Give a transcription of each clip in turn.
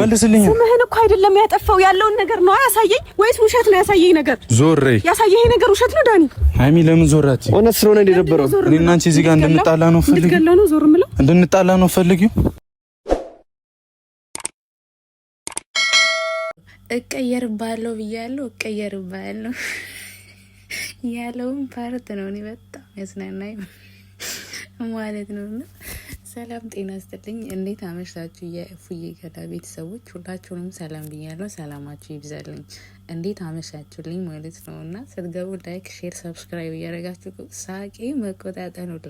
መልስልኝ። ስምህን እኮ አይደለም ያጠፋው ያለውን ነገር ነው ያሳየኝ ወይስ ውሸት ነው ያሳየኝ ነገር? ዞሬ ያሳየኝ ነገር ውሸት ነው ዳኒ? ሃይሚ ለምን ዞራት? እውነት ስለሆነ እንደደበረው እኔና አንቺ እዚህ ጋር እንድንጣላ ነው ፈልጊው? እንድትገለው ነው ዞር ምለው? እንድንጣላ ነው ፈልጊው? እቀየርባለሁ ብያለሁ። እቀየርባለሁ ያለውን ፓርት ነው እኔ በጣም ያዝናናኝ ማለት ነውና ሰላም ጤና ይስጥልኝ። እንዴት አመሻችሁ የፉዬ ገዳ ቤተሰቦች ሁላችሁንም ሰላም ብያለሁ። ሰላማችሁ ይብዛልኝ። እንዴት አመሻችሁልኝ ማለት ነውና ስትገቡ ላይክ፣ ሼር፣ ሰብስክራይብ እያደረጋችሁ ሳቂ መቆጣጠር ነው።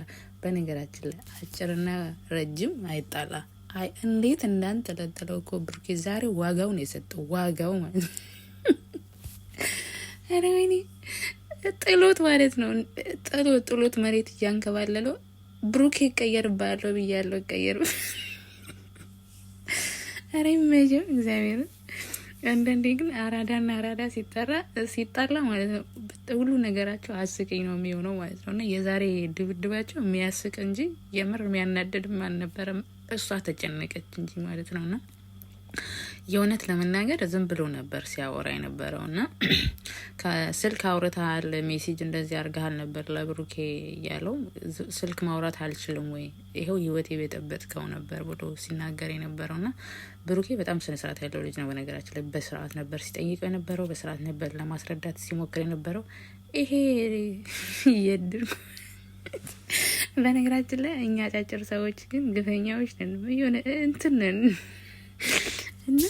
በነገራችን ላይ አጭርና ረጅም አይጣላ። አይ እንዴት እንዳንጠለጠለው እኮ ብሩኬ ዛሬ ዋጋው ነው የሰጠው። ዋጋው ማለት አረ ወይኔ ጥሎት ማለት ነው። ጥሎት መሬት እያንከባለለው ብሩኬ ይቀየርባለሁ ብያለሁ። ይቀየር አረ ይመጀው እግዚአብሔር። አንዳንዴ ግን አራዳና አራዳ ሲጣላ ማለት ነው ሁሉ ነገራቸው አስቀኝ ነው የሚሆነው ማለት ነው። እና የዛሬ ድብድባቸው የሚያስቅ እንጂ የምር የሚያናደድም አልነበረም። እሷ ተጨነቀች እንጂ ማለት ነውና የእውነት ለመናገር ዝም ብሎ ነበር ሲያወራ የነበረውና ከስልክ አውርተሃል፣ ሜሴጅ እንደዚህ አድርገሃል ነበር ለብሩኬ ያለው። ስልክ ማውራት አልችልም ወይ ይሄው ህይወት የበጠበጥከው ነበር ብሎ ሲናገር የነበረውና ብሩኬ በጣም ስነ ስርዓት ያለው ልጅ ነው። በነገራችን ላይ በስርዓት ነበር ሲጠይቀው የነበረው፣ በስርዓት ነበር ለማስረዳት ሲሞክር የነበረው። ይሄ የድር በነገራችን ላይ እኛ አጫጭር ሰዎች ግን ግፈኛዎች ነን፣ የሆነ እንትን ነን እና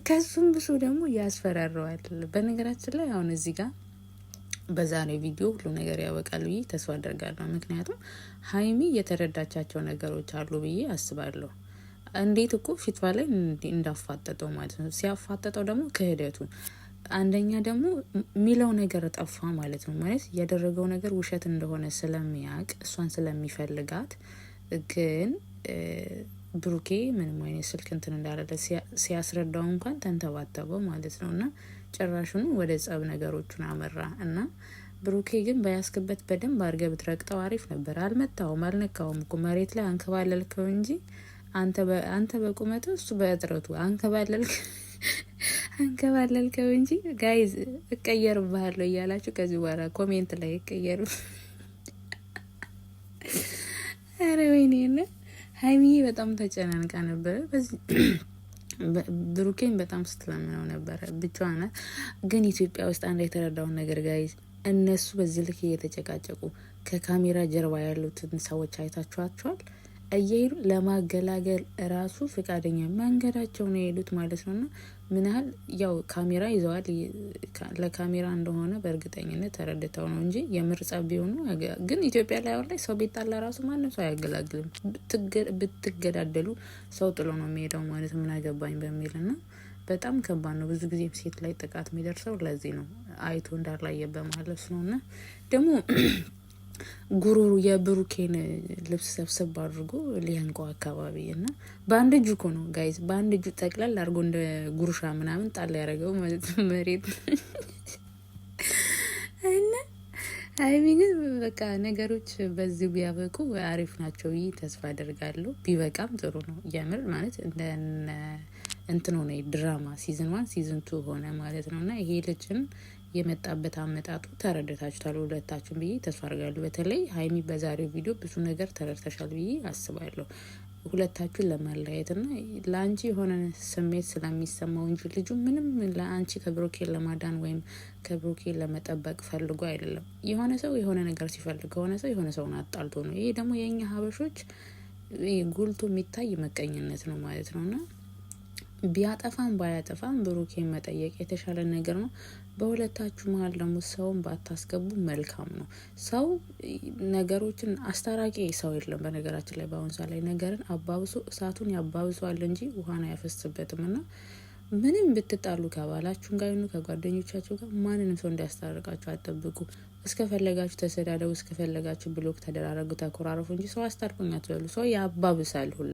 ከሱም ብሶ ደግሞ ያስፈራረዋል። በነገራችን ላይ አሁን እዚህ ጋር በዛሬው ቪዲዮ ሁሉ ነገር ያበቃል ብዬ ተስፋ አደርጋለሁ። ምክንያቱም ሀይሚ የተረዳቻቸው ነገሮች አሉ ብዬ አስባለሁ። እንዴት እኮ ፊቷ ላይ እንዳፋጠጠው ማለት ነው። ሲያፋጠጠው ደግሞ ክህደቱ አንደኛ ደግሞ ሚለው ነገር ጠፋ ማለት ነው። ማለት ያደረገው ነገር ውሸት እንደሆነ ስለሚያውቅ እሷን ስለሚፈልጋት ግን ብሩኬ ምንም አይነት ስልክ እንትን እንዳላለ ሲያስረዳው እንኳን ተንተባተበው ማለት ነው። እና ጭራሹን ወደ ጸብ ነገሮቹን አመራ እና ብሩኬ ግን በያስክበት በደንብ አድርገህ ብትረግጠው አሪፍ ነበር። አልመታውም፣ አልነካውም እኮ መሬት ላይ አንከባለልከው እንጂ አንተ በቁመቱ እሱ በእጥረቱ አንከባለልከው እንጂ። ጋይዝ እቀየርብሃለሁ እያላችሁ ከዚህ በኋላ ኮሜንት ላይ እቀየሩ። አረ ወይኔ ነ ሀይሚ በጣም ተጨናንቃ ነበረ። በዚህ ብሩኬን በጣም ስትለምነው ነበረ ብቻዋን። ግን ኢትዮጵያ ውስጥ አንድ የተረዳውን ነገር ጋይዝ፣ እነሱ በዚህ ልክ እየተጨቃጨቁ ከካሜራ ጀርባ ያሉትን ሰዎች አይታችኋቸዋል። እየሄዱ ለማገላገል ራሱ ፍቃደኛ መንገዳቸው ነው የሄዱት ማለት ነውና ምን ያህል ያው ካሜራ ይዘዋል። ለካሜራ እንደሆነ በእርግጠኝነት ተረድተው ነው እንጂ የምር ጸብ ቢሆኑ ግን ኢትዮጵያ ላይ አሁን ላይ ሰው ቢጣላ ራሱ ማንም ሰው አያገላግልም። ብትገዳደሉ ሰው ጥሎ ነው የሚሄደው ማለት ምን አገባኝ በሚልና በጣም ከባድ ነው። ብዙ ጊዜ ሴት ላይ ጥቃት የሚደርሰው ለዚህ ነው፣ አይቶ እንዳላየበት ማለት ነውና ደግሞ ጉሩሩ የብሩኬን ልብስ ሰብሰብ አድርጎ ሊያንቀው አካባቢ እና በአንድ እጁ እኮ ነው ጋይዝ፣ በአንድ እጁ ጠቅላል አድርጎ እንደ ጉርሻ ምናምን ጣል ያደረገው ማለት ነው መሬት እና ሀይሚ ግን በቃ ነገሮች በዚህ ቢያበቁ አሪፍ ናቸው ይህ ተስፋ አደርጋለሁ። ቢበቃም ጥሩ ነው የምር ማለት እንትን ሆነ ድራማ ሲዝን 1 ሲዝን 2 ሆነ ማለት ነው። እና ይሄ ልጅን የመጣበት አመጣጡ ተረድታችኋል ሁለታችሁም ብዬ ተስፋ አድርጋለሁ። በተለይ ሀይሚ በዛሬው ቪዲዮ ብዙ ነገር ተረድተሻል ብዬ አስባለሁ። ሁለታችሁን ለማለያየትና ለአንቺ የሆነ ስሜት ስለሚሰማው እንጂ ልጁ ምንም ለአንቺ ከብሩኬን ለማዳን ወይም ከብሩኬን ለመጠበቅ ፈልጎ አይደለም። የሆነ ሰው የሆነ ነገር ሲፈልግ ከሆነ ሰው የሆነ ሰውን አጣልቶ ነው። ይሄ ደግሞ የእኛ ሀበሾች ጉልቶ የሚታይ መቀኝነት ነው ማለት ነውና ቢያጠፋም ባያጠፋም ብሩኬን መጠየቅ የተሻለ ነገር ነው። በሁለታችሁ መሀል ደግሞ ሰውን ባታስገቡ መልካም ነው። ሰው ነገሮችን አስታራቂ ሰው የለም። በነገራችን ላይ በአሁን ሰዓት ላይ ነገርን አባብሶ እሳቱን ያባብሷል እንጂ ውሃን አያፈስበትም። እና ምንም ብትጣሉ ከባላችሁን ጋር ይሁን ከጓደኞቻችሁ ጋር ማንንም ሰው እንዲያስታርቃችሁ አጠብቁ። እስከፈለጋችሁ ተሰዳደቡ፣ እስከፈለጋችሁ ብሎክ ተደራረጉ፣ ተኮራረፉ እንጂ ሰው አስታርቁኝ አትበሉ። ሰው ያባብሳል ሁላ